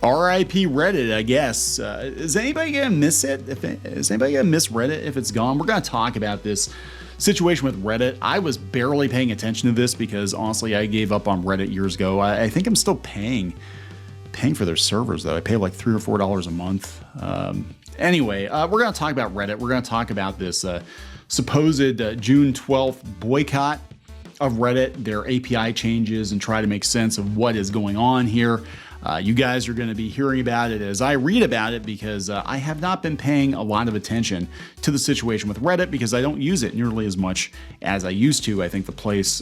R.I.P. Reddit, I guess. Is anybody going to miss it? Is anybody going to miss Reddit if it's gone? We're going to talk about this situation with Reddit. I was barely paying attention to this because, honestly, I gave up on Reddit years ago. I think I'm still paying for their servers, though. I pay like $3 or $4 a month. Anyway, we're going to talk about Reddit. We're going to talk about this supposed June 12th boycott of Reddit, their API changes, and try to make sense of what is going on here. You guys are going to be hearing about it as I read about it because I have not been paying a lot of attention to the situation with Reddit because I don't use it nearly as much as I used to. I think the place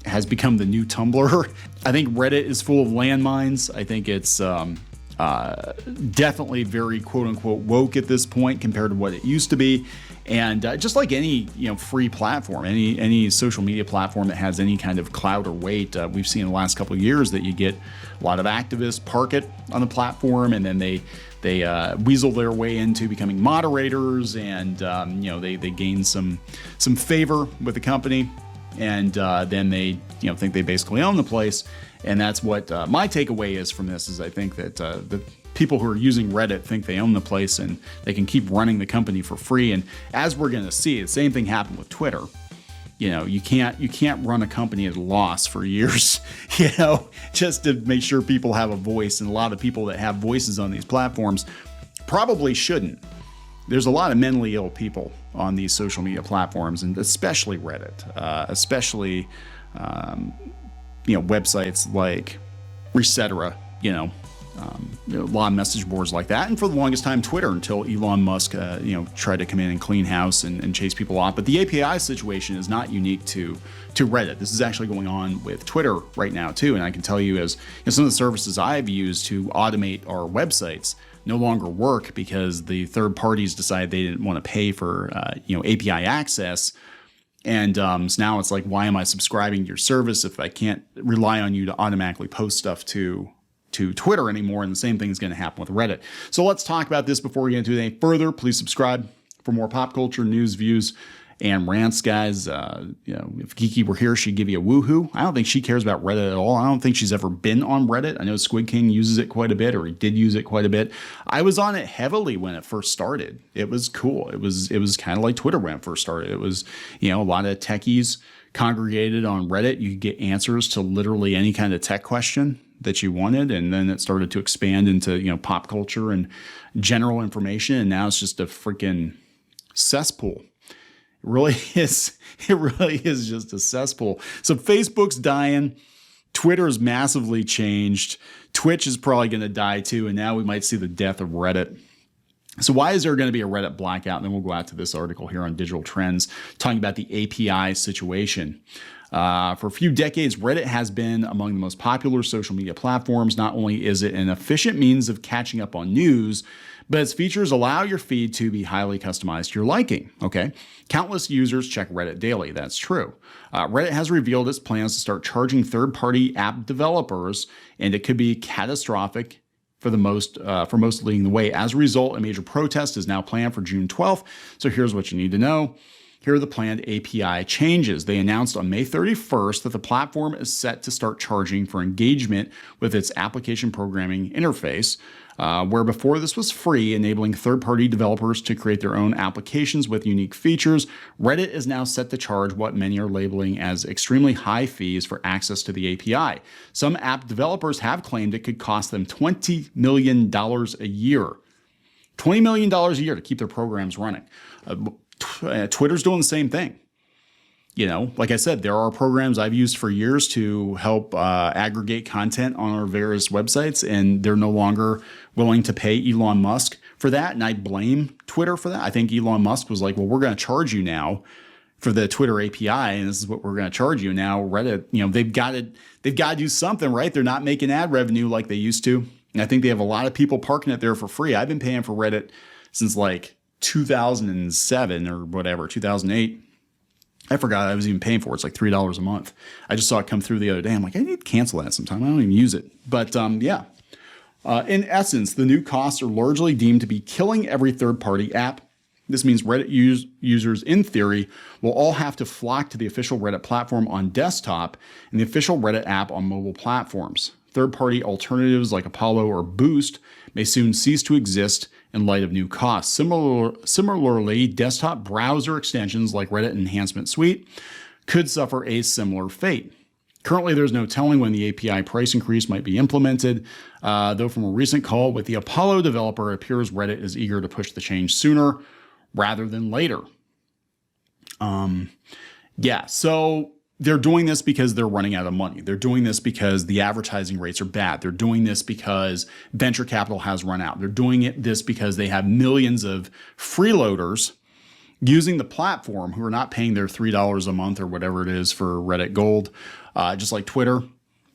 has become the new Tumblr. I think Reddit is full of landmines. I think it's definitely very quote unquote woke at this point compared to what it used to be. And just like any free platform, any social media platform that has any kind of clout or weight, we've seen in the last couple of years that you get a lot of activists park it on the platform, and then they weasel their way into becoming moderators, and they gain some favor with the company, and then they think they basically own the place. And that's what my takeaway is from this. Is I think that the people who are using Reddit think they own the place and they can keep running the company for free. And as we're going to see, the same thing happened with Twitter. You can't run a company at a loss for years, just to make sure people have a voice. And a lot of people that have voices on these platforms probably shouldn't. There's a lot of mentally ill people on these social media platforms, and especially Reddit, especially websites like Recetera, a lot of message boards like that, and for the longest time Twitter, until Elon Musk tried to come in and clean house and chase people off. But the API situation is not unique to Reddit. This is actually going on with Twitter right now too, and I can tell you, as some of the services I've used to automate our websites no longer work because the third parties decided they didn't want to pay for API access. And so now it's like, why am I subscribing to your service if I can't rely on you to automatically post stuff to Twitter anymore? And the same thing is going to happen with Reddit. So let's talk about this before we get into it any further. Please subscribe for more pop culture news, views, and rants, guys. If Kiki were here, she'd give you a woohoo. I don't think she cares about Reddit at all. I don't think she's ever been on Reddit. I know Squid King uses it quite a bit, or he did use it quite a bit. I was on it heavily when it first started. It was cool. It was kind of like Twitter when it first started. It was, a lot of techies congregated on Reddit. You could get answers to literally any kind of tech question that you wanted, and then it started to expand into pop culture and general information, and now it's just a freaking cesspool. It really is just a cesspool. So Facebook's dying, Twitter's massively changed, Twitch is probably going to die too, and now we might see the death of Reddit. So why is there going to be a Reddit blackout? And then we'll go out to this article here on Digital Trends talking about the API situation. For a few decades, Reddit has been among the most popular social media platforms. Not only is it an efficient means of catching up on news, but its features allow your feed to be highly customized to your liking. Okay, countless users check Reddit daily. That's true. Reddit has revealed its plans to start charging third-party app developers, and it could be catastrophic for most leading the way. As a result, a major protest is now planned for June 12th. So here's what you need to know. Here are the planned API changes. They announced on May 31st that the platform is set to start charging for engagement with its application programming interface, where before this was free, enabling third-party developers to create their own applications with unique features. Reddit is now set to charge what many are labeling as extremely high fees for access to the API. Some app developers have claimed it could cost them $20 million a year. $20 million a year to keep their programs running. Twitter's doing the same thing. Like I said, there are programs I've used for years to help aggregate content on our various websites, and they're no longer willing to pay Elon Musk for that. And I blame Twitter for that. I think Elon Musk was like, well, we're going to charge you now for the Twitter API, and this is what we're going to charge you. Now Reddit, they've got to do something, right? They're not making ad revenue like they used to. And I think they have a lot of people parking it there for free. I've been paying for Reddit since like 2007 or whatever, 2008. I forgot I was even paying for it. It's like $3 a month. I just saw it come through the other day. I'm like, I need to cancel that sometime. I don't even use it. But yeah. In essence, the new costs are largely deemed to be killing every third-party app. This means Reddit users, in theory, will all have to flock to the official Reddit platform on desktop and the official Reddit app on mobile platforms. Third-party alternatives like Apollo or Boost may soon cease to exist in light of new costs. Similarly, desktop browser extensions like Reddit Enhancement Suite could suffer a similar fate. Currently, there's no telling when the API price increase might be implemented, though from a recent call with the Apollo developer, it appears Reddit is eager to push the change sooner rather than later. So they're doing this because they're running out of money. They're doing this because the advertising rates are bad. They're doing this because venture capital has run out. They're doing this because they have millions of freeloaders using the platform who are not paying their $3 a month or whatever it is for Reddit Gold, just like Twitter.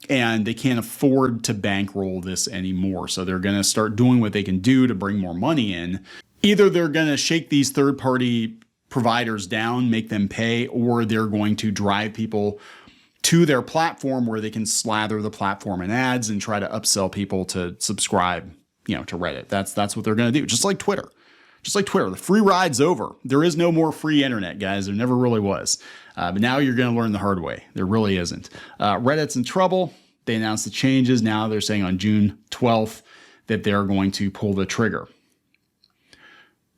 And they can't afford to bankroll this anymore. So they're going to start doing what they can do to bring more money in. Either they're going to shake these third-party providers down, make them pay, or they're going to drive people to their platform where they can slather the platform in ads and try to upsell people to subscribe, to Reddit. That's what they're going to do. Just like Twitter. The free ride's over. There is no more free internet, guys. There never really was. But now you're going to learn the hard way. There really isn't. Reddit's in trouble. They announced the changes. Now they're saying on June 12th that they're going to pull the trigger.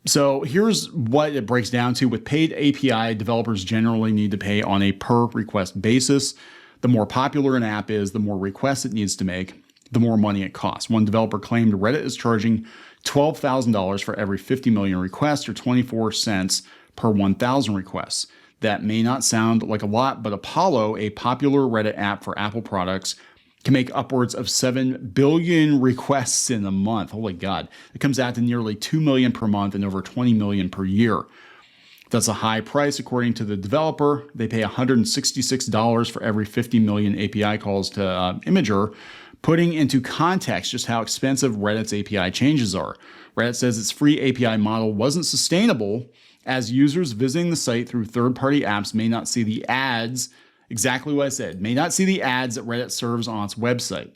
So here's what it breaks down to. With paid API, developers generally need to pay on a per request basis. The more popular an app is, the more requests it needs to make, the more money it costs. One developer claimed Reddit is charging $12,000 for every 50 million requests, or 24 cents per 1,000 requests. That may not sound like a lot, but Apollo, a popular Reddit app for Apple products, can make upwards of 7 billion requests in a month. Holy God. It comes out to nearly 2 million per month and over 20 million per year. That's a high price, according to the developer. They pay $166 for every 50 million API calls to Imager, putting into context just how expensive Reddit's API changes are. Reddit says its free API model wasn't sustainable, as users visiting the site through third-party apps may not see the ads, exactly what I said, may not see the ads that Reddit serves on its website.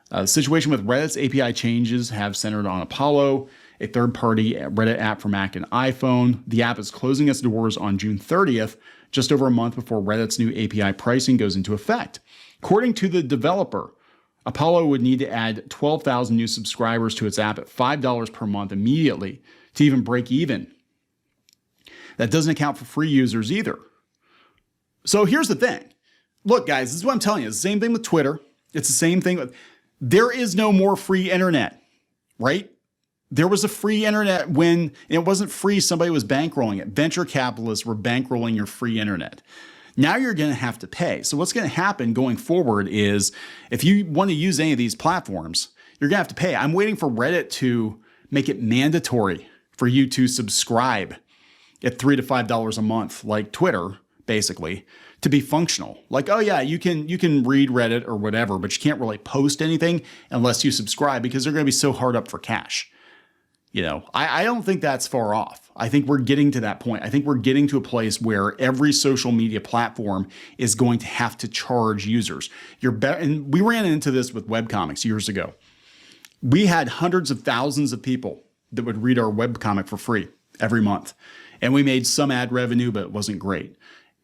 The situation with Reddit's API changes have centered on Apollo, a third-party Reddit app for Mac and iPhone. The app is closing its doors on June 30th, just over a month before Reddit's new API pricing goes into effect. According to the developer, Apollo would need to add 12,000 new subscribers to its app at $5 per month immediately to even break even. That doesn't account for free users either. So here's the thing. Look, guys, this is what I'm telling you. It's the same thing with Twitter. It's the same thing with... There is no more free internet, right? There was a free internet when it wasn't free. Somebody was bankrolling it. Venture capitalists were bankrolling your free internet. Now you're going to have to pay. So what's going to happen going forward is if you want to use any of these platforms, you're going to have to pay. I'm waiting for Reddit to make it mandatory for you to subscribe at $3 to $5 a month, like Twitter, basically, to be functional. Like, oh yeah, you can read Reddit or whatever, but you can't really post anything unless you subscribe because they're going to be so hard up for cash. I don't think that's far off. I think we're getting to that point. I think we're getting to a place where every social media platform is going to have to charge users. And we ran into this with webcomics years ago. We had hundreds of thousands of people that would read our webcomic for free every month. And we made some ad revenue, but it wasn't great.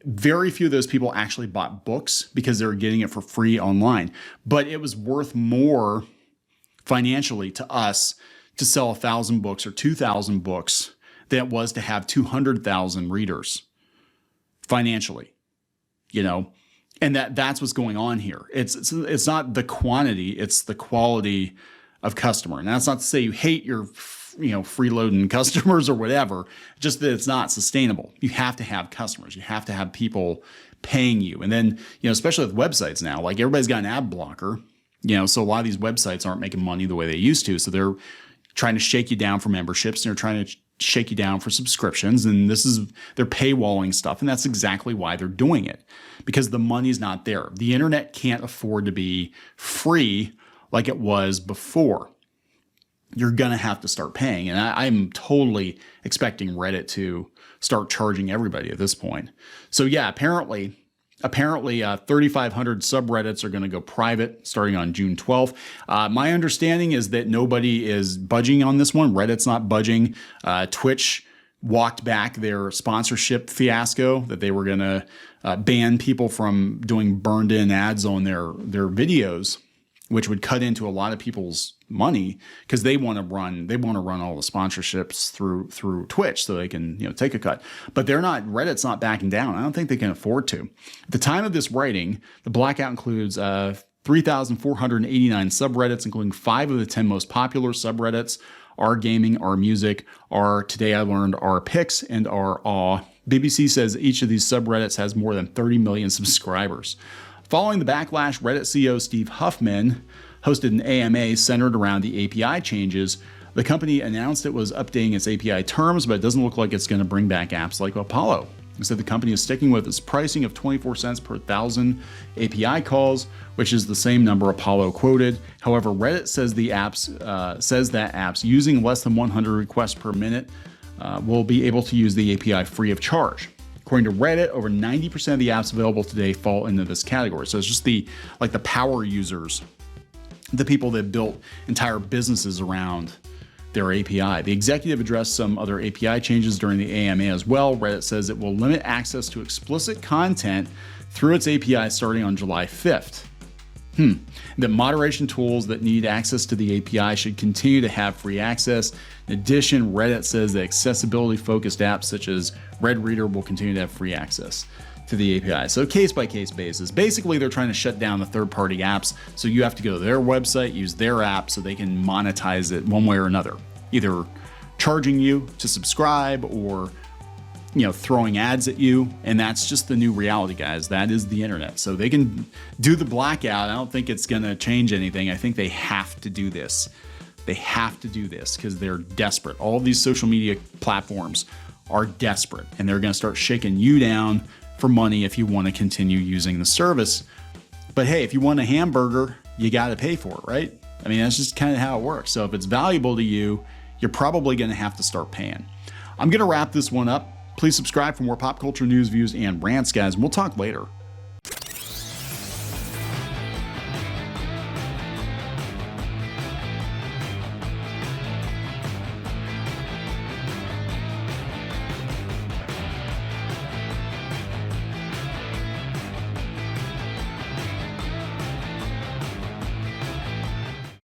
Very few of those people actually bought books because they were getting it for free online. But it was worth more financially to us to sell 1,000 books or 2,000 books than it was to have 200,000 readers financially, and that's what's going on here. It's not the quantity, it's the quality of customer. And that's not to say you hate your, freeloading customers or whatever, just that it's not sustainable. You have to have customers. You have to have people paying you. And then, especially with websites now, like everybody's got an ad blocker, so a lot of these websites aren't making money the way they used to. So they're trying to shake you down for memberships, and they're trying to shake you down for subscriptions. And they're paywalling stuff. And that's exactly why they're doing it, because the money's not there. The internet can't afford to be free like it was before. You're going to have to start paying. And I'm totally expecting Reddit to start charging everybody at this point. So yeah, apparently 3,500 subreddits are going to go private starting on June 12th. My understanding is that nobody is budging on this one. Reddit's not budging. Twitch walked back their sponsorship fiasco that they were going to ban people from doing burned in ads on their videos. which would cut into a lot of people's money because they want to run all the sponsorships through Twitch so they can, take a cut. But Reddit's not backing down. I don't think they can afford to. At the time of this writing, the blackout includes 3,489 subreddits, including 5 of the 10 most popular subreddits: R Gaming, R Music, R Today I Learned, R Picks, and R Awe. BBC says each of these subreddits has more than 30 million subscribers. Following the backlash, Reddit CEO Steve Huffman hosted an AMA centered around the API changes. The company announced it was updating its API terms, but it doesn't look like it's going to bring back apps like Apollo. It said the company is sticking with its pricing of 24 cents per 1,000 API calls, which is the same number Apollo quoted. However, Reddit says that apps using less than 100 requests per minute will be able to use the API free of charge. According to Reddit, over 90% of the apps available today fall into this category. So it's just the power users, the people that built entire businesses around their API. The executive addressed some other API changes during the AMA as well. Reddit says it will limit access to explicit content through its API starting on July 5th. That moderation tools that need access to the API should continue to have free access. In addition, Reddit says that accessibility-focused apps such as Red Reader will continue to have free access to the API. So case-by-case basis. Basically, they're trying to shut down the third-party apps, so you have to go to their website, use their app so they can monetize it one way or another. Either charging you to subscribe or throwing ads at you. And that's just the new reality, guys. That is the internet. So they can do the blackout. I don't think it's going to change anything. I think they have to do this. They have to do this because they're desperate. All of these social media platforms are desperate, and they're going to start shaking you down for money if you want to continue using the service. But hey, if you want a hamburger, you got to pay for it, right? I mean, that's just kind of how it works. So if it's valuable to you, you're probably going to have to start paying. I'm going to wrap this one up. Please subscribe for more pop culture news, views, and rants, guys. And we'll talk later.